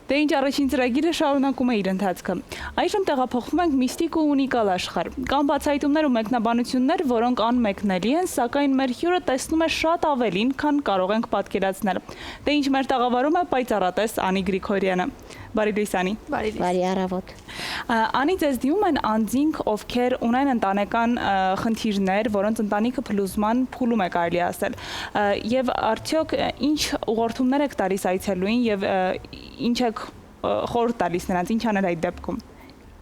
Դե ինչ առաջին ծրագիրը շարունակում է իր ընթացքը։ Այժմ տեղափոխվում ենք միստիկ ու ունիկալ աշխարհ։ Կան բացահայտումներ ու մեկնաբանություններ, որոնք անմեկնելի են, սակայն մեր հյուրը տեսնում է շատ ավելին, քան կարող ենք պատկերացնել։ Դե ինչ մեր տաղավարում է պայծառատես Անի Գրիգորյանը։ Բարի լույս Անի։ Բարի առավոտ։ Անի, ձեզ դիմում են անձինք, ովքեր ունեն ընտանեկան խնդիրներ, որոնց ընտանիքը փլուզման փուլում է կարելի ասել։ Եվ արդյոք ինչ ուղղորդումներ եք տալիս այցելուին եւ ինչ եք խորհուրդ տալիս նրանց, ինչ անել այդ դեպքում։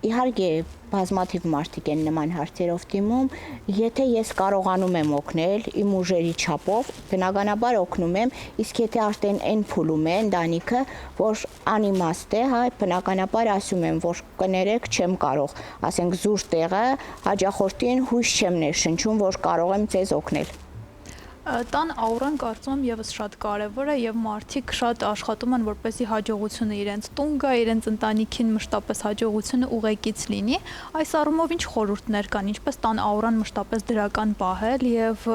Իհարկե, բազմաթիվ մարդիկ են նման հարցերով դիմում, եթե ես կարողանում եմ օգնել իմ ուժերի չափով, բնականաբար օգնում եմ, իսկ եթե արդեն այն փուլում է ընտանիքը, որ անիմաստ է, բնականաբար ասում եմ, որ կներեք, չեմ կարող, ասենք զուր տեղը, հաճախորդին հույս չեմ ներշնչում, որ կարող եմ ձեզ օգնել։ Տան աուրան կարծում եմ եւս շատ կարևոր է եւ մարդիկ շատ աշխատում են որպեսզի հաջողությունը իրենց տուն գա, իրենց ընտանիքին մշտապես հաջողությունը ուղեկից լինի։ Այս առումով ինչ խորհուրդներ կան, ինչպես տան աուրան մշտապես դրական պահել եւ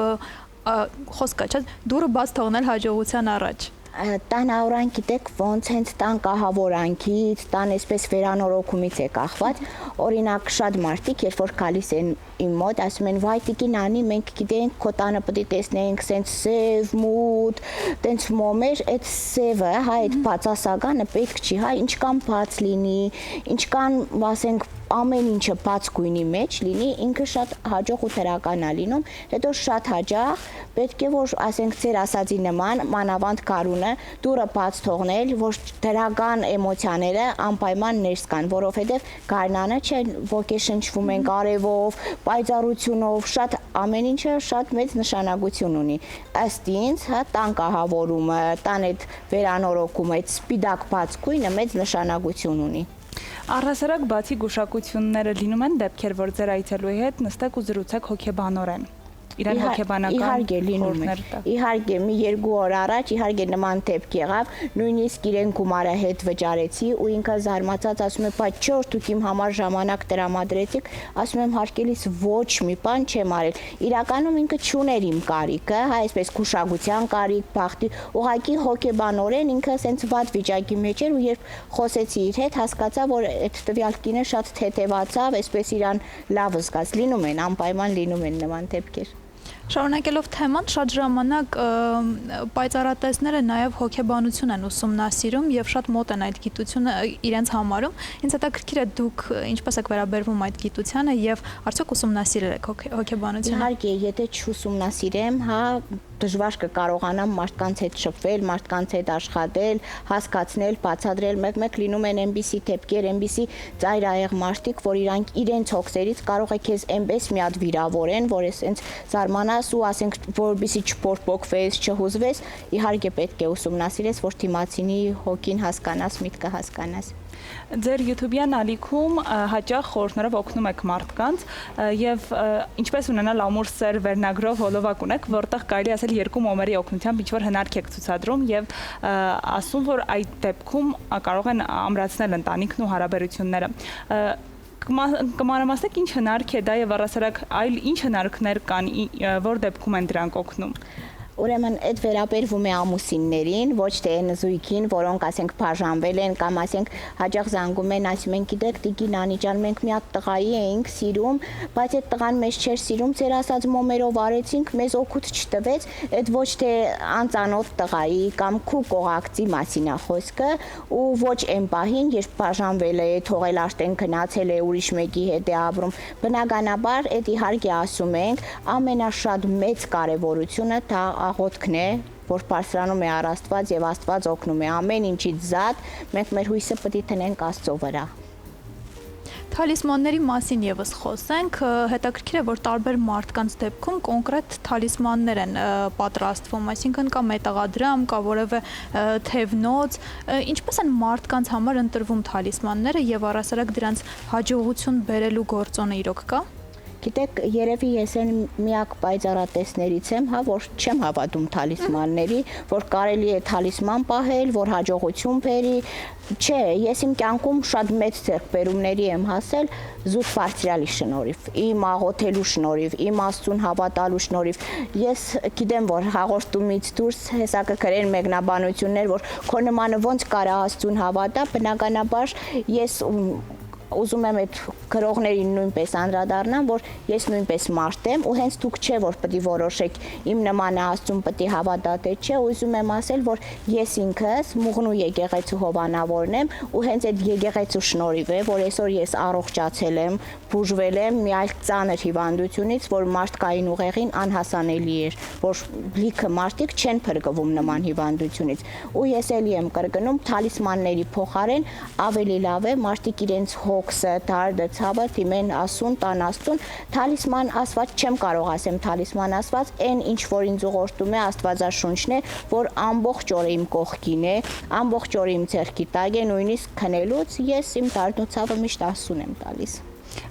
խոսքը չէ, դուրը բաց թողնել հաջողության առաջ։ Տան աուրան գիտեք ոնց հենց տան կահավորանքից, տան այսպես վերանորոգումից է կախված, օրինակ շատ մարդիկ երբ որ գալիս են իմ մոտ ասում են վայ տիկին Անի մենք գիտենք քո տանը պետք է տեսնենք սենց սև մութ, տենց մոմեր, այդ սևը, այդ բացասականը պետք չի, ինչքան բաց լինի, ինչքան ասենք ամեն ինչը բաց գույնի մեջ լինի, ինքը շատ հաջող ու դրական է լինում, հետո շատ հաճախ պետք է որ ասենք ձեր ասածի նման մանավանդ գարունը դուռը բաց թողնել, որ դրական էմոցիաները անպայման ներս կան, որովհետև գարնանը չէ ոգեշնչվում ենք արևով, պայծառությունով, շատ ամեն ինչը շատ մեծ նշանակություն ունի։ Ըստ ինձ, տան կահավորումը, տան այդ վերանորոգումը, այդ սպիտակ բաց գույնը մեծ նշանակություն ունի։ Առհասարակ բացի գուշակությունները լինում են դեպքեր, որ ձեր այցելուի հետ նստեք ու զրուցեք հոգեբանորեն։ Իրան հոգեբանական իհարկե լինում է։ Իհարկե մի 2 օր առաջ իհարկե նման դեպք եղավ, նույնիսկ իրեն գումարը հետ վճարեցի ու ինքը զարմացած ասում է, բայց չէ՞ դուք իմ համար ժամանակ տրամադրեցիք, ասում եմ հարկելիս ոչ մի բան չեմ արել։ Իրականում ինքը չուներ իմ կարիքը, այսպես գուշակության կարիք, բախտի, ուղղակի հոգեբանորեն ինքը ասենց վատ վիճակի մեջ էր ու երբ խոսեցի իր հետ, հասկացա, որ այդ տվյալ կինը շատ թեթևացավ, այսպես իրան լավ զգաց, լինում են, անպայման լինում են նման դեպքեր։ Շարունակելով թեման, շատ ժամանակ պայծառատեսները նաև հոգեբանություն են ուսումնասիրում եւ շատ մոտ են այդ գիտությունը իրենց համարում։ Ինձ հետաքրքիր է դուք ինչպես եք վերաբերվում այդ գիտությանը եւ արդյոք ուսումնասիրել եք հոգեբանությունը։ Իհարկե, եթե չուսումնասիրեմ, դժվար կկարողանամ մարդկանց հետ շփվել, մարդկանց հետ աշխատել, հասկացնել, բացատրել, մեկ լինում են այնպիսի դեպքեր, այնպիսի ծայրահեղ մարդիկ, որ իրենց հոգսերից կարող է քեզ այնպես մի հատ վիրավորեն, որ այսպես զարմանաս ու ասենք, որպեսզի չփորփոքվես, չհուզվես, իհարկե պետք է ուսումնասիրես, որ դիմացինի հոգին հասկանաս, միտքը հասկանաս։ Ձեր YouTube-յան ալիքում հաճախ խորհուրդներով օգնում եք մարդկանց եւ ինչպես ունենալ ամուր սեր վերնագրով հոլովակ ունեք, որտեղ կարելի ասել երկու մոմերի օգնությամբ ինչ-որ հնարք եք ցուցադրում եւ ասում, որ այդ դեպքում կարող են ամրացնել ընտանիքն ու հարաբերությունները։ Կմանրամասնեք ինչ հնարք է դա եւ առասարակ այլ ինչ հնարքներ կան, որ դեպքում են դրանք օգնում։ Ուրեմն այդ վերաբերվում է ամուսիններին, ոչ թե այն զույգին, որոնք ասենք բաժանվել են կամ ասենք հաճախ զանգում են, ասում են գիտեք տիկին Անի ջան, մենք մի հատ տղայի էինք սիրում, բայց այդ տղան մեզ չէր սիրում, ձեր ասած մոմերով արեցինք, մեզ օգուտ չտվեց, այդ ոչ թե անծանոթ տղայի կամ քու կողակցի մասին է խոսքը ու ոչ այն պահին, երբ բաժանվել է, թողել արդեն գնացել է ուրիշ մեկի հետ է ապրում, բնականաբար այդ իհարկե ասում ենք, ամենաշատ մեծ կարևորությունը դա աղոթքն է, որ բարձրանում է առ Աստված եւ Աստված օգնում է ամեն ինչից զատ, մենք մեր հույսը պետք է տնենք Աստծո վրա։ Թալիսմանների մասին եւս խոսենք, հետաքրքիր է, որ տարբեր մարդկանց դեպքում կոնկրետ թալիսմաններ են պատրաստվում, այսինքն կա մետաղադրամ, կա որևէ թևնոց, ինչպես են մարդկանց համար ընտրվում թալիսմանները եւ առասարակ դրանց հաջողություն բերելու գործոնը իրոք կա։ Գիտեք, երևի ես այն միակ պայծառատեսներից եմ, հա, որ չեմ հավատում թալիսմանների, որ կարելի է թալիսման պահել, որ հաջողություն բերի։ Չէ, ես իմ կյանքում շատ մեծ ձեռքբերումների եմ հասել զուտ բարձրալի շնորհիվ, իմ աղոթելու շնորհիվ, իմ Աստծուն հավատալու շնորհիվ։ Ես գիտեմ, որ հաղորդումից դուրս հեսա կգրեն մեկնաբանություններ, որ քո նմանը ոնց կարա Աստծուն հավատա, բնականաբար ես ուզում եմ այդ գրողներին նույնպես անդրադառնամ, որ ես նույնպես մարդ եմ ու հենց դուք չէ որ պետք է որոշեք իմ նմանը Աստծուն պետք է հավատա թե չէ, ուզում եմ ասել, որ ես ինքս Մուղնու եկեղեցու հովանավորն եմ ու հենց այդ եկեղեցու շնորհիվ է, որ այսօր ես առողջացել եմ, բուժվել եմ մի այլ ծանր հիվանդությունից, որ մարդկային ուղեղին անհասանելի էր, որ լիքը մարդիկ չեն փրկվում նման հիվանդությունից։ Ու ես էլի եմ կրկնում, թալիսմանների փոխարեն ավելի լավ է մարդիկ իրենց հոգսը, դարդը, ցավը դիմեն ասուն, տան Աստծուն, թալիսման ասված չեմ կարող ասեմ թալիսման ասված, այն ինչ որ ինձ ուղղորդում է Աստվածաշունչն է, որ ամբողջ օրը իմ կողքին է, ամբողջ օրը իմ ձեռքի տակ է, նույնիսկ քնելուց ես իմ դարդն ու ցավը միշտ Աստծուն եմ տալիս։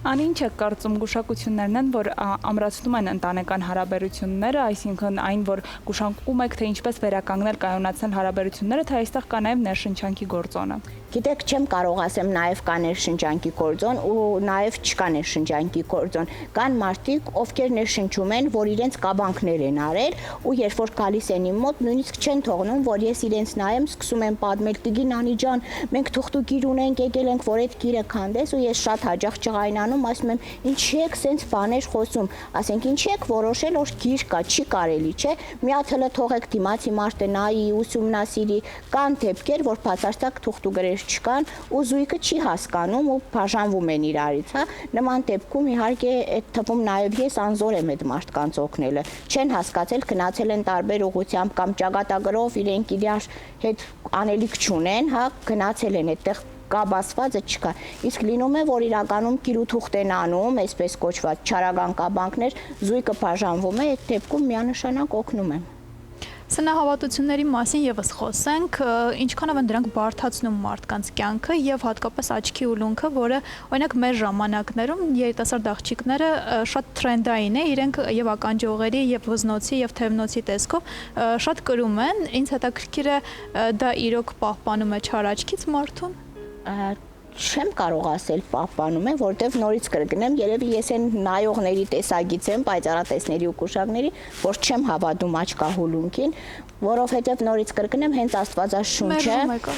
Անի ինչ է կարծում գուշակություններն են, որ ամրացնում են ընտանեկան հարաբերությունները, այսինքն այն, որ գուշակում եք, թե ինչպես վերականգնել կայունացնել հարաբերությունները, թե այստեղ կա նաև ներշնչանքի գործոնը։ Գիտեք, չեմ կարող ասեմ նաև կա ներշնչանքի գործոն ու նաև չկա ներշնչանքի գործոն։ Կան մարդիկ, ովքեր ներշնչում են, որ իրենց կաբանքներ են արել ու երբ որ գալիս են իմ մոտ, նույնիսկ չեն թողնում, որ ես իրենց նայեմ, սկսում եմ պատմել Տիգին Անի ջան, մենք թուղթու գիր ունենք, եկել ենք, որ այդ գիրը քանդես ու ես շատ հաճախ ջղայնանում, ասում եմ, ինչի եք սենց բաներ խոսում, ասենք ինչի եք որոշել, որ գիր կա, չի կարելի, չէ՞։ Մի հատ հələ թողեք դիմացի մարդը նայի, ուսումնասիրի, կան դեպքեր, որ բացարձակ թուղթու գրեր չկան ու զույգը չի հասկանում ու բաժանվում են իրարից, հա։ Նման դեպքում իհարկե այդ թվում նաև ես անզոր եմ այդ մարդկանց օգնելը։ Չեն հասկացել, գնացել են տարբեր ուղղությամբ կամ ճակատագրով իրենք իրար հետ անելիք չունեն, հա, գնացել են այդտեղ կապ ասվածը չկա։ Իսկ լինում է, որ իրականում կիրութուղթ են անում, այսպես կոչված չարական կաբանքներ, զույգը բաժանվում է, այդ դեպքում միանշանակ օգնում եմ։ Սնահավատությունների մասին եւս խոսենք, ինչքանով են դրանք բարդացնում մարդկանց կյանքը եւ հատկապես աչքի ուլունքը, որը օրինակ մեր ժամանակներում երիտասարդ աղջիկները շատ տրենդային է, իրենք եւ ականջողերի եւ վզնոցի եւ թևնոցի տեսքով շատ կրում են, ինձ հետաքրքիր է դա իրոք պահպանում է չար աչքից մարդուն։ Չեմ կարող ասել պահպանում է, որտեվ նորից կրկնեմ, երևի ես այն նայողների տեսակից եմ, պայծառատեսների ու կուշակների, որ չեմ հավատում աչքահուլունքին, որովհետև նորից կրկնեմ, հենց Աստվածաշունչը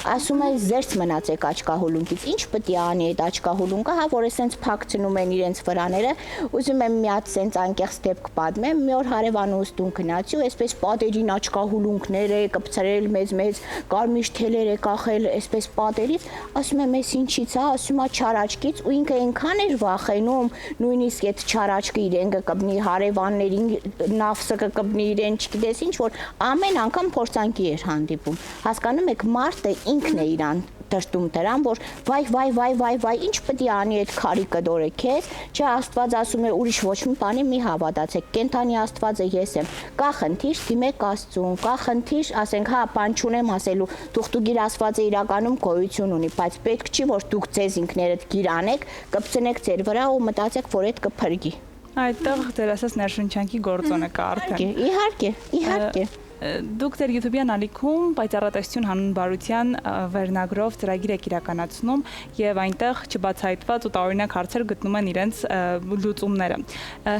ասում է զերծ մնացեք աչքահուլունքից։ Ինչ պետք է անի այդ աչքահուլունքը, հա, որ էսենց փակցնում են իրենց վրաները։ Ուզում եմ մի հատ սենց անկեղծ դեպք պատմեմ, մի օր հարևանուս տուն գնացի ու այսպես պատերին աչքահուլունքներ է կպցրել մեծ կարմիր թելեր է կախել այսպես պատերից, ասում եմ, էս ինչի՞ց է, ասում է չար աչքից ու ինքը այնքան էր վախենում, նույնիսկ այդ չար աչքը իրեն կկպնի, հարևաններին նավսը կկպնի իրեն, չգիտես ինչ, որ ամեն անգամ փորձանքի էր հանդիպում։ Հասկանում եք, մարդը ինքն է իրան դրտում դրան, որ վայ, ինչ պետք է անի այդ քարի կդորը քեզ, չէ, Աստված ասում է ուրիշ ոչ մի բանի մի հավատացեք, կենթանի Աստվածը ես եմ։ Կա խնդիր, դիմեք Աստծուն, կա խնդիր, ասենք, հա, բան չունեմ ասելու, թուղթուգիր Աստվածը իրականում գոյություն ունի, բայց պետք չի, որ դուք ձեզ ինքներդ գիր անեք, կպցնեք ձեր վրա ու մտածեք, որ այդ կփրկի։ Այդտեղ դեր ասած ներշնչանքի գործոնը կա արդեն։ Իհարկե։ Դուք ձեր YouTube-յան ալիքում պայծառատեսություն հանուն բարության վերնագրով ծրագիր եք իրականացնում եւ այնտեղ չբացահայտված ու տարօրինակ հարցեր գտնում են իրենց լուծումները։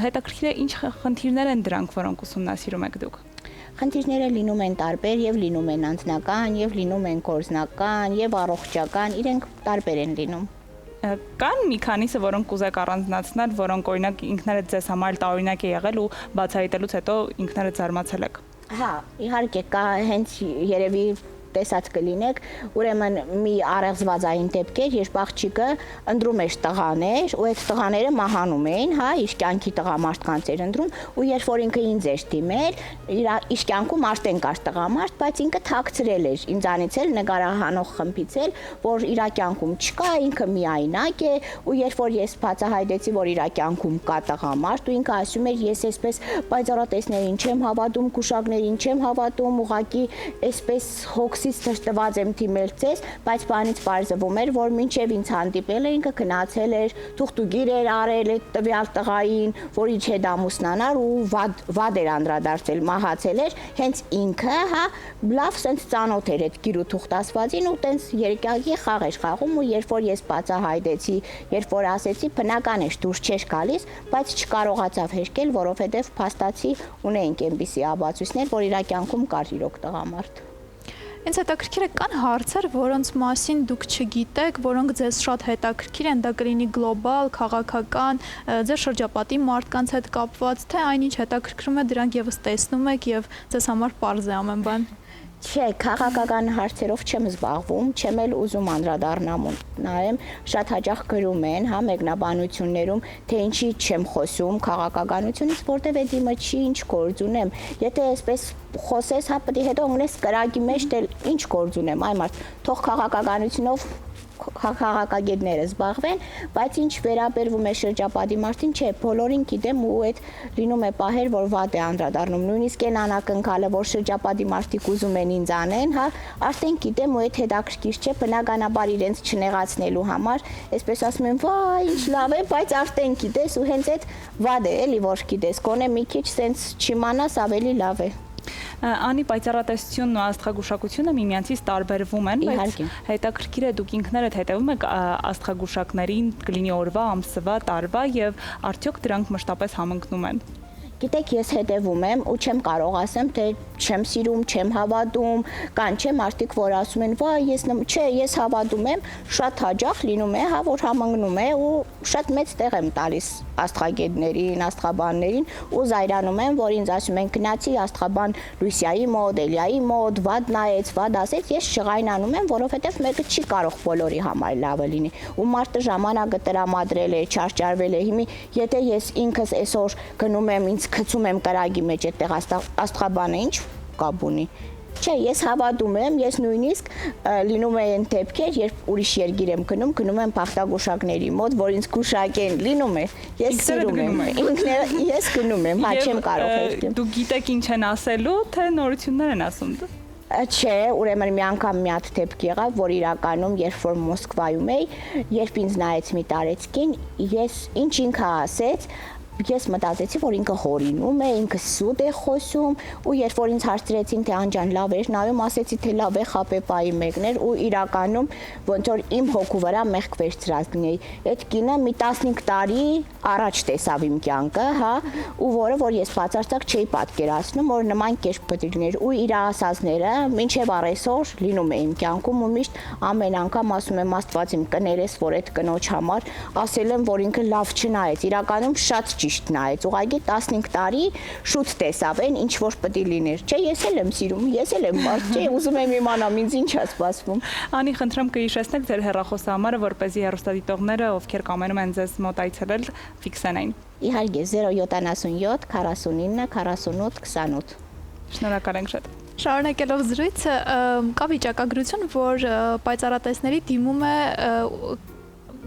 Հետաքրքիր է ինչ խնդիրներ են դրանք, որոնք ուսումնասիրում եք դուք։ Խնդիրները լինում են տարբեր եւ լինում են անձնական եւ լինում են գործնական եւ առողջական, իրենք տարբեր են լինում։ Կան մի քանիսը, որոնք կուզեք առանձնացնել, որոնք օրինակ ինքներդ ձեզ համար տարօրինակ է եղել ու բացահայտելուց հետո ինքներդ զարմացել եք։ Հա, իհարկե կա հենց երևի տեսած կլինեք, ուրեմն մի առեղծվածային դեպքեր, երբ աղջիկը ընտրում էր տղաներ, ու այդ տղաները մահանում էին, հա, իր կյանքի տղամարդկանց էր ընտրում, ու երբ որ ինքը ինձ էր դիմել, իր կյանքում արդեն կար տղամարդ, բայց ինքը թաքցրել էր, ինձանից էլ նկարահանող խմբից էլ, որ իր կյանքում չկա, ինքը միայնակ է, ու երբ որ ես բացահայտեցի, որ իր կյանքում կա տղամարդ, ու ինքը ասում էր, ես այսպես պայծառատեսներին չեմ հավատում, կուշակներին չեմ հավատում, ուղղակի այսպես հոգս հերոսից դժտված եմ թիմել ձեզ, բայց բանից պարզվում էր, որ մինչև ինձ հանդիպել է ինքը գնացել էր, թուղթուգիր էր արել այդ տվյալ տղային, որի հետ ամուսնանար ու վատ էր անդրադարձել, մահացել էր, հենց ինքը, հա, լավ սենց ծանոթ էր այդ գիրու թուղթասվածին ու տենց երկակի խաղ էր խաղում ու երբ որ ես բացահայտեցի, երբ որ ասեցի, բնական է դուրս չէր գալիս, բայց չկարողացավ հերկել, որովհետև փաստացի ունեինք այնպիսի ապացույցներ, որ իր կյանքում կար իրոք տղամարդ։ Ինձ հետաքրքիր է կան հարցեր, որոնց մասին դուք չգիտեք, որոնք ձեզ շատ հետաքրքիր են, դա կլինի գլոբալ, քաղաքական, ձեր շրջապատի մարդկանց հետ կապված, թե այնինչ հետաքրքրում է դրանք եւս տեսնում եք եւ ձեզ համար պարզ է ամեն բան։ Չէ, քաղաքական հարցերով չեմ զբաղվում, չեմ էլ ուզում անդրադառնամ նայեմ, շատ հաճախ գրում են, հա, մեկնաբանություններում, թե ինչի չեմ խոսում քաղաքականությունից, որտեղ այդ իմը չի, ինչ գործ ունեմ։ Եթե այսպես խոսես, հա, պետք է հետո ունես կրակի մեջ, դե ինչ գործ ունեմ, այ մարդ, թող քաղաքականությունով քաղաքագետները զբաղվեն, բայց ինչ վերաբերվում է շրջապատի մարդին, չէ, բոլորին գիտեմ ու այդ լինում է պահեր, որ վատ է անդրադառնում, նույնիսկ այն անակնկալը, որ շրջապատի մարդիկ ուզում են ինձ անեն, հա, արդեն գիտեմ ու այդ հետաքրքիր չէ, բնականաբար իրենց չնեղացնելու համար, այսպես ասում են, վայ, ինչ լավ է, բայց արդեն գիտես ու հենց այդ վատ է, էլի որ գիտես, գոնե մի քիչ սենց չիմանաս, ավելի լավ է։ Անի, պայծառատեսությունն ու աստղագուշակությունը միմյանցից տարբերվում են, բայց հետաքրքիր է դուք ինքներդ հետևում եք աստղագուշակներին, կլինի օրվա, ամսվա, տարվա եւ արդյոք դրանք մշտապես համընկնում են։ Գիտեք, ես հետևում եմ ու չեմ կարող ասեմ, թե չեմ սիրում, չեմ հավատում, կան չէ մարդիկ, որ ասում են, վայ, ես հավատում եմ, շատ հաճախ լինում է, հա, որ համընկնում է ու շատ մեծ տեղ եմ տալիս աստղագետներին, աստղաբաններին ու զայրանում եմ, որ ինձ ասում են գնացի աստղաբան Լուսիայի մոտ, Էլիայի մոտ, վատ նայեց, վատ ասեց, ես շղայնանում եմ, որովհետև մեկը չի կարող բոլորի համար լավը լինի։ Ու մարդը ժամանակը տրամադրել է, չարճարվել է։ Հիմի եթե ես ինքս այսօր գնում եմ, ինձ գցում եմ կրակի մեջ այդտեղ աստղաբանը ինչ կապ ունի։ Չէ, ես հավատում եմ, ես նույնիսկ լինում է այն դեպքեր, երբ ուրիշ երկիր եմ գնում եմ բախտագուշակների մոտ, որ ինձ գուշակեն, լինում է։ Ես սիրում եմ, ես գնում եմ, հա, չեմ կարող հերկել։ Դուք գիտեք ինչ են ասելու, թե նորություններ են ասում։ Չէ, ուրեմն մի անգամ մի հատ դեպք եղավ, որ իրականում, երբ որ Մոսկվայում էի, երբ ինձ նայեց մի տարեցկին, ես ինչ ինքը ասեց, ես մտածեցի, որ ինքը հորինում է, ինքը սուտ է խոսում ու երբ որ ինձ հարցրեցին, թե անջան լավ էր նայում, ասեցի, թե լավ է խապեպայի մեկն էր ու իրականում ոնց որ իմ հոգու վրա մեղք վերցրած լինեի։ Այդ կինը մի 15 տարի առաջ տեսավ իմ կյանքը, հա, ու որը որ ես բացարձակ չէի պատկերացնում, որ նման կերպ պետք է լիներ ու իր ասածները մինչև առեսօր լինում է իմ կյանքում ու միշտ ամեն անգամ ասում եմ Աստված իմ կներես, որ այդ կնոջ համար ասել եմ, որ ինքը լավ չնայեց, իրականում շատ ճիշտ նայեց, ուղղակի 15 տարի շուտ տեսավ այն, ինչ որ պետք է լիներ։ Չէ, ես էլ եմ սիրում, ես էլ եմ մարդ, չէ, ուզում եմ իմանամ ինձ ինչ է սպասվում։ Անի, խնդրեմ կհիշեցնեք ձեր հեռախոսահամարը, որպեսզի հեռուստադիտողները, ովքեր կամենում են ձեզ մոտ այցելել, ֆիքսեն այն։ Իհարկե 077 49 48 28։ Շնորհակալ ենք շատ։ Շարունակելով զրույցը, կա վիճակագրություն, որ պայծառատեսների դիմում է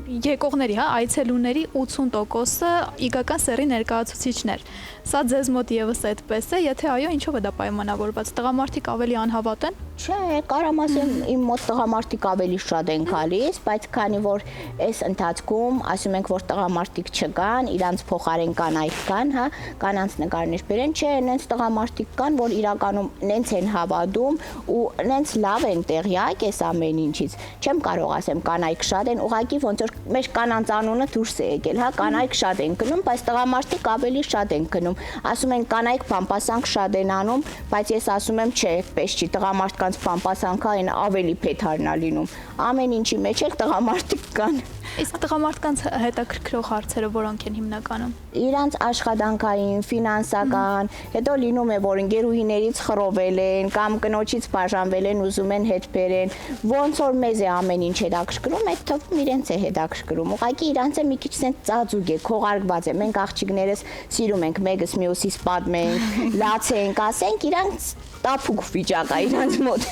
եկողների, հա, այցելուների 80%-ը իգական սեռի ներկայացուցիչներ։ Սա ձեզ մոտ եւս այդպես է, եթե այո, ինչով է դա պայմանավորված։ Տղամարդիկ ավելի անհավատ են։ Չէ, կարամ ասեմ, իմ մոտ տղամարդիկ ավելի շատ են գալիս, բայց քանի որ այս ընթացքում ասում ենք, որ տղամարդիկ չկան, իրանց փոխարեն կանայք կան, հա, կանանց նկարներ բերեն, չէ, նենց տղամարդիկ կան, որ իրականում նենց են հավատում ու նենց լավ են տեղյակ այս ամեն ինչից։ Չեմ կարող ասեմ կանայք շատ են, ուղղակի ոնց որ մեր կանանց անունը դուրս է եկել, հա, կանայք շատ են գնում, բայց տղամարդիկ ավելի շատ են գնում։ Ասում են կանայք բամբասանք շատ են անում, բայց ես ասում եմ, չէ, պես չի, տղամարդկանց բամբասանքը այն ավելի փեթարն է լինում։ Ամեն ինչի մեջ էլ տղամարդիկ կան։ Իսկ տղամարդկանց հետաքրքրող հարցերը որոնք են հիմնականում։ Իրանց աշխատանքային, ֆինանսական, հետո լինում է, որ ընկերուհիներից խռովել են կամ կնոջից բաժանվել են, ուզում են հետ բերեն։ Ոնց որ մեզ է ամեն ինչ հետաքրքրում, այդ թվում իրենց է հետաքրքրում։ Ուղղակի իրանց է մի քիչ սենց ծածուկ է, քողարկված է։ Մենք աղջիկներս սիրում ենք մեկս մյուսից պատմենք, լացենք, ասենք, իրանց տափուկ վիճակ է իրանց մոտ։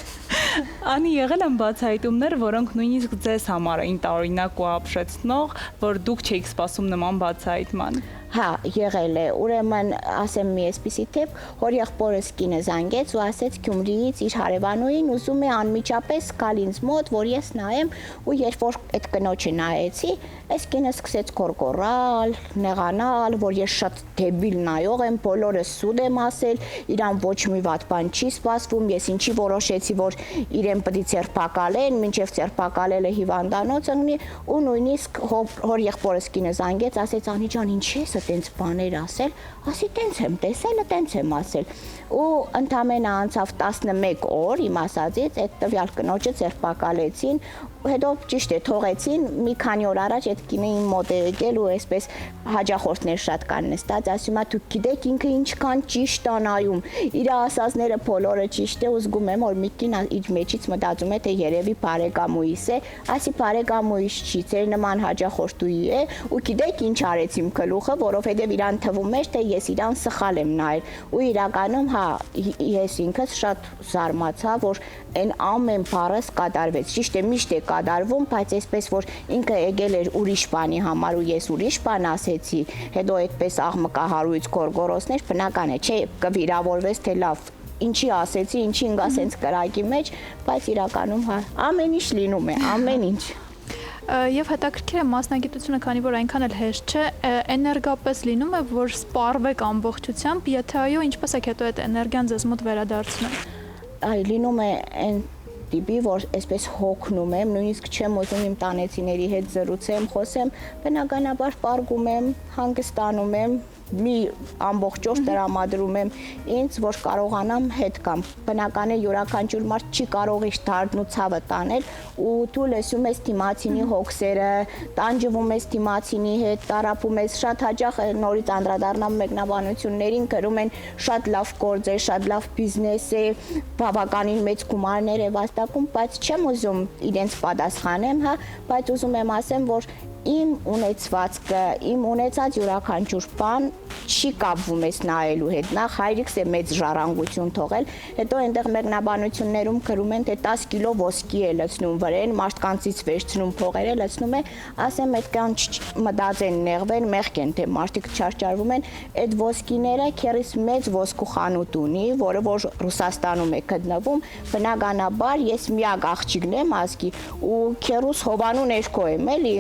Անի, եղել են բացահայտումներ, որոնք նույնիսկ ձեզ համար էին տարօրինակ ու ապշեցնող, որ դուք չէիք սպասում նման բացահայտման։ Հա, եղել է։ Ուրեմն ասեմ մի էսպիսի թեփ, հոր եղբորս կինը զանգեց ու ասեց Գյումրիից իր հարևանուին ուզում է անմիջապես գալ ինձ մոտ, որ ես նայեմ, ու երբ որ այդ կնոջը նայեցի, այս կինը սկսեց գոռալ, նեղանալ, որ ես շատ դեբիլ նայող եմ, բոլորը սուտ եմ ասել, իրան ոչ մի վատ բան չի սպասվում, ես ինչի որոշեցի, որ իրեն պետք է ցերպակալեն, մինչև ցերպակալելը հիվանդանոց ընկնի, ու նույնիսկ հոր եղբորս կինը զանգեց, ասեց Անի ջան, ինչի՞ ես տենց բաներ ասել, ասի տենց եմ տեսել, տենց եմ ասել, ու ընդամենը անցավ 11 օր, իմ ասածից, այդ տվյալ կնոջը ցերպակալեցին, հետո ճիշտ է թողեցին, մի քանի օր առաջ այդ կինը իմ մոտ է եկել ու այսպես հաջախորդներ շատ կան նստած, ասում է դու գիտեք ինքը ինչքան ճիշտ անայում, իր ասածները բոլորը ճիշտ է, ու զգում եմ որ մի կին իր մեջից մտածում է թե երևի բարեկամուիս է, ասի բարեկամուիս չի, ձեր նման հաջախորդուի է, ու գիտեք ինչ արեց իմ գլուխը, որովհետև իրան թվում էր թե ես իրան սխալ եմ նայել, ու իրականում հա ես ինքս շատ զարմացա, որ այն ամեն բառս կատարվեց, ճիշտ է միշտ է կատարվում, բայց այսպես որ ինքը եկել էր ուրիշ բանի համար ու ես ուրիշ բան ասեցի, հետո այդպես աղմկահարույց գորգորոսներ, բնական է, չէ, կվիրավորվես թե լավ, ինչի ասեցի, ինչի ինգա սենց կրակի մեջ, բայց իրականում հա ամեն ինչ լինում է, ամեն ինչ։ Եվ հետաքրքիր է մասնագիտությունը, քանի որ այնքան էլ հեշտ չէ, էներգապես լինում է, որ սպառվեք ամբողջությամբ, եթե այո, ինչպես եք հետո այդ էներգիան ձեզ մոտ վերադարձնում։ Այ լինում է այն տիպի, որ այսպես հոգնում եմ, նույնիսկ չեմ ուզում իմ տանեցիների հետ զրուցեմ, խոսեմ, բնականաբար պարգում եմ, հանգստանում եմ, մի ամբողջ օր տրամադրում եմ ինձ, որ կարողանամ հետ կամ բնական է յուրաքանչյուր մարդ չի կարող իր դարդն ու ցավը տանել ու դու լսում ես դիմացինի հոգսերը, տանջվում ես դիմացինի հետ, տարապում ես, շատ հաճախ նորից անդրադառնամ մեկնաբանություններին, գրում են շատ լավ գործ է, շատ լավ բիզնես է, բավականին մեծ գումարներ է վաստակում, բայց չեմ ուզում իրենց պատասխանեմ, հա, բայց ուզում եմ ասեմ, որ իմ ունեցվածքը, իմ ունեցած յուրաքանչյուր բան չի կապվում ես նայելու հետ, նախ հայրիկս է մեծ ժառանգություն թողել, հետո այնտեղ մեկնաբանություններում գրում են, թե 10 կիլո ոսկի է լցնում վրեն, մարդկանցից վերցնում փողերը, լցնում է, ասեմ այդքան մտածեն, նեղվեն, մեղք են, թե մարդիկ չարճարվում են, այդ ոսկիները քերիս մեծ ոսկու խանութ ունի, որը որ Ռուսաստանում է գտնվում, բնականաբար ես միակ աղջիկն եմ ազգի ու քերուս հովանու ներքո եմ, էլի,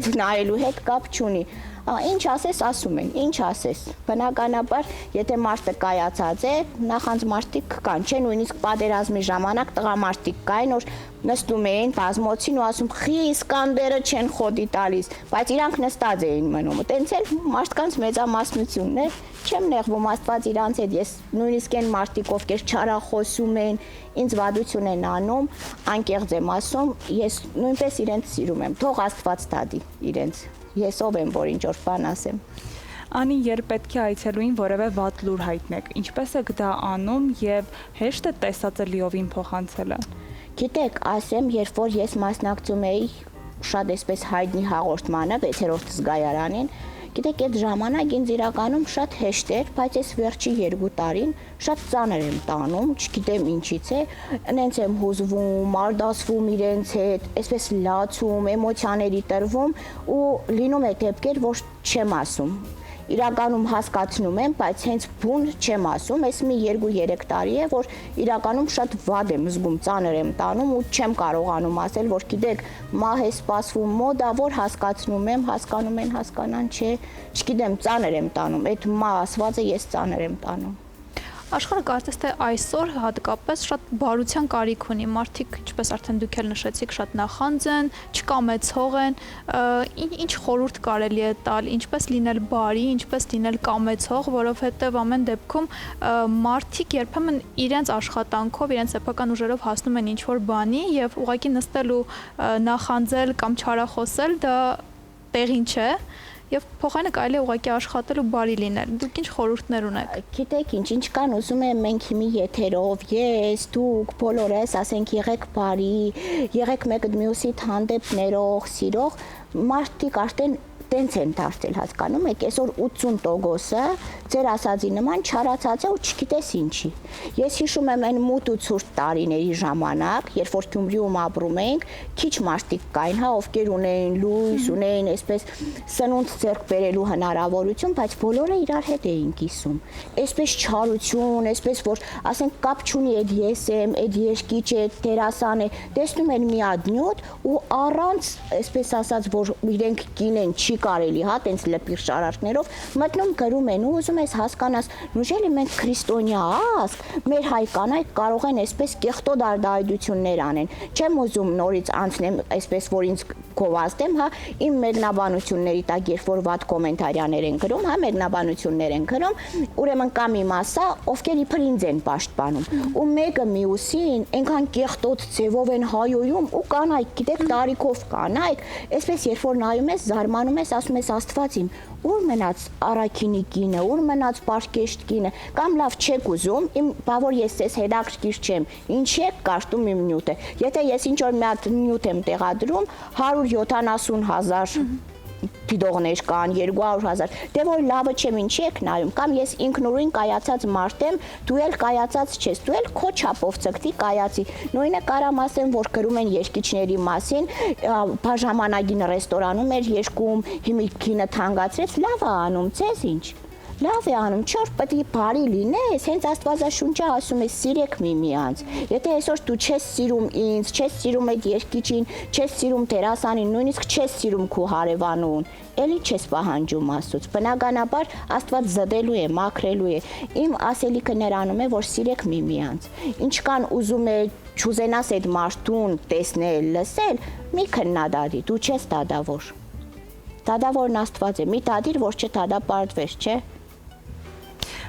այդ նայելու հետ կապ չունի։ Ինչ ասես, ասում են, ինչ ասես, բնականաբար, եթե մարդը կայացած է, նախանձ մարդիկ կան, չէ, նույնիսկ պատերազմի ժամանակ տղամարդիկ կային, որ նստում էին բազմոցին ու ասում խի Իսկանդերը չեն խոտի տալիս, բայց իրանք նստած էին մնում, տենց էլ մարդկանց մեծամասնությունն է, չեմ նեղվում Աստված իրանց հետ, ես նույնիսկ այն մարդիկ, ովքեր չարախոսում են, ինձ վատություն են անում, անկեղծ եմ ասում, ես նույնպես իրենց սիրում եմ, թող Աստված տադի իրենց, ես ով եմ, որ ինչ-որ բան ասեմ։ Անի, երբ պետք է այցելուին որևէ վատ լուր հայտնեք, ինչպես եք դա անում եւ հեշտ է տեսածը լիովին փոխանցելը։ Գիտեք, ասեմ, երբ որ ես մասնակցում էի շատ այսպես հայտնի հաղորդմանը 6-րդ զգայարանին, գիտեք, այդ ժամանակ ինձ իրականում շատ հեշտ էր, բայց այս վերջի 2 տարին շատ ծանր եմ տանում, չգիտեմ ինչից է, նենց եմ հուզվում, արդասվում իրենց հետ, այսպես լացում, էմոցիաների տրվում ու լինում է դեպքեր, որ չեմ ասում։ Իրականում հասկացնում եմ, բայց հենց բուն չեմ ասում, այս մի 2-3 տարի է, որ իրականում շատ վատ եմ զգում, ծանր եմ տանում ու չեմ կարողանում ասել, որ գիտեք, մահ է սպասվում, մոդա, որ հասկացնում եմ, հասկանում են, հասկանան, չէ, չգիտեմ, ծանր եմ տանում, այդ մահ ասվածը ես ծանր եմ տանում։ Աշխարհը կարծես թե այսօր հատկապես շատ բարության կարիք ունի, մարդիկ, ինչպես արդեն դուք էլ նշեցիք, շատ նախանձ են, չկամեցող են, ինչ խորհուրդ կարելի է տալ, ինչպես լինել բարի, ինչպես լինել կամեցող, որովհետև ամեն դեպքում մարդիկ երբեմն իրենց աշխատանքով, իրենց սեփական ուժերով հասնում են ինչ-որ բանի եւ ուղղակի նստել ու նախանձել կամ չարախոսել դա տեղին չէ։ Եվ փոխանը կարելի է ուղղակի աշխատել ու բարի լինել։ Դուք ինչ խորհուրդներ ունեք։ Գիտեք ինչ կան, ուզում եմ մենք հիմի եթերով, ես, դուք, բոլորս, ասենք եղեք բարի, եղեք մեկը մյուսի հանդեպ ներող, սիրող, մարդիկ արդեն տենց են դարձել, հասկանում եք, այսօր 80%-ը ձեր ասածի նման չարացած է ու չգիտես ինչի։ Ես հիշում եմ այն մութ ու ցուրտ տարիների ժամանակ, երբ որ Գյումրիում ապրում էինք, քիչ մարդիկ կային, հա, ովքեր ունեին լույս, ունեին այսպես սնունդ ձեռք բերելու հնարավորություն, բայց բոլորը իրար հետ էին կիսում։ Այսպես չարություն, այսպես որ ասենք կապ չունի այդ ես եմ, այդ երկիչ է, դերասան է, տեսնում են մի հատ նյութ ու առանց, այսպես ասած, որ իրենք կին են, չի կարելի, հա, տենց լպիր շարարքներով, մտնում գրում են ու ուզում ես հասկանաս, նույնիսկ մենք քրիստոնյա ազգ, մեր հայ կանայք կարող են այսպես կեղտոտ արտահայտություններ անեն։ Չեմ ուզում նորից անցնեմ, այսպես որ ինձ գովազդեմ, հա, իմ մեկնաբանությունների տակ, երբ որ վատ կոմենտարիաներ են գրում, հա, մեկնաբանություններ են գրում, ուրեմն կա մի մասա, ովքեր իբր ինձ են պաշտպանում, ու մեկը մյուսին այնքան կեղտոտ ձևով են հայոյում ու կանայք, գիտեք, տարիքով կանայք, այսպես երբ որ նայում ես, զարմանում ես, ասում ես Աստված իմ, ուր մնաց Արաքինի կինը, ուր մնաց Պարկեշտ կինը, կամ լավ չեք ուզում, բա որ ես ես հետաքրքիր չեմ, ինչ եք կաշտում իմ նյութը։ Եթե ես ինչ որ մի հատ նյութ եմ տեղադրում, 170,000 դիտողներ կան, 200,000, դե որ լավը չեմ, ինչի եք նայում, կամ ես ինքնուրույն կայացած մարդ եմ, դու էլ կայացած չես, դու էլ քո չափով ցկտի կայացի։ Նույնը կարամ ասեմ, որ գրում են երկիչների մասին, բաժանմանագին ռեստորանում էր երկում, հիմա գինը թանկացրեց, լավ է անում, ցեզ ինչ։ Լավ է անում, չոր պետք է բարի լինես, հենց Աստվածաշունչը ասում է սիրեք միմյանց։ Եթե այսօր դու չես սիրում ինձ, չես սիրում այդ երկիչին, չես սիրում դերասանին, նույնիսկ չես սիրում քո հարևանուն, էլի չես պահանջում Աստծուց։ Բնականաբար Աստված զդելու է, մաքրելու է։ Իմ ասելիքը նրանում է, որ սիրեք միմյանց։ Ինչքան ուզում է չուզենաս այդ մարդուն տեսնել, լսել, մի քննադատի, դու չես դադավոր։ Դադավորն Աստված է, մի դադիր, որ չդադապարտվես, չէ։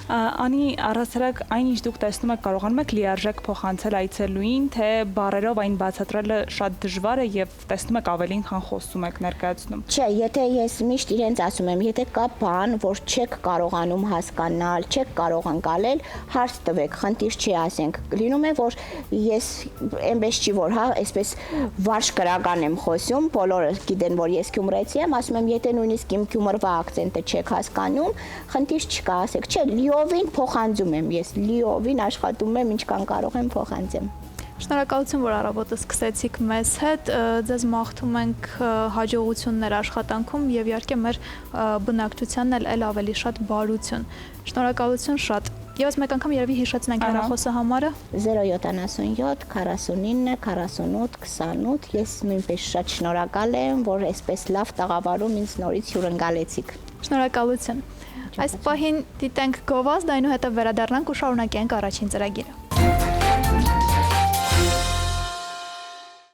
Անի առասարակ այն ինչ դուք տեսնում եք կարողանում եք լիարժեք փոխանցել այցելուին, թե բառերով այն բացատրելը շատ դժվար է եւ տեսնում եք ավելին, քան խոսում եք ներկայացնում։ Չէ, եթե ես միշտ իրենց ասում եմ, եթե կա բան, որ չեք կարողանում հասկանալ, չեք կարող անցալել, հարց տվեք, խնդիր չի, ասենք։ Լինում է, որ ես այնպես չի, որ հա, այսպես վարժ կրական եմ խոսում, բոլորը գիտեն, որ ես գյումրեցի եմ, ասում եմ, եթե նույնիսկ իմ գյումրվա ակցենտը չեք հասկանում, խնդիր չկա, ասեք, չէ, լիովին փոխանցում եմ ես, լիովին աշխատում եմ, ինչքան կարող եմ փոխանցեմ։ Շնորհակալություն, որ առավոտը սկսեցիք մեզ հետ, ձեզ մաղթում ենք հաջողություններ աշխատանքում եւ իհարկե մեր բնակչությանն էլ ավելի շատ բարություն։ Շնորհակալություն շատ։ Եվս մեկ անգամ երևի հիշեցնենք հեռախոսը համարը 077 49 48 28, ես նույնպես շատ շնորհակալ եմ, որ այսպես լավ տաղավարում ինձ նորից հյուրընկալեցիք։ Շնորհակալություն։ Այս պահին դիտենք գովազդ, այնուհետև վերադառնանք ու շարունակենք առաջին ծրագիրը։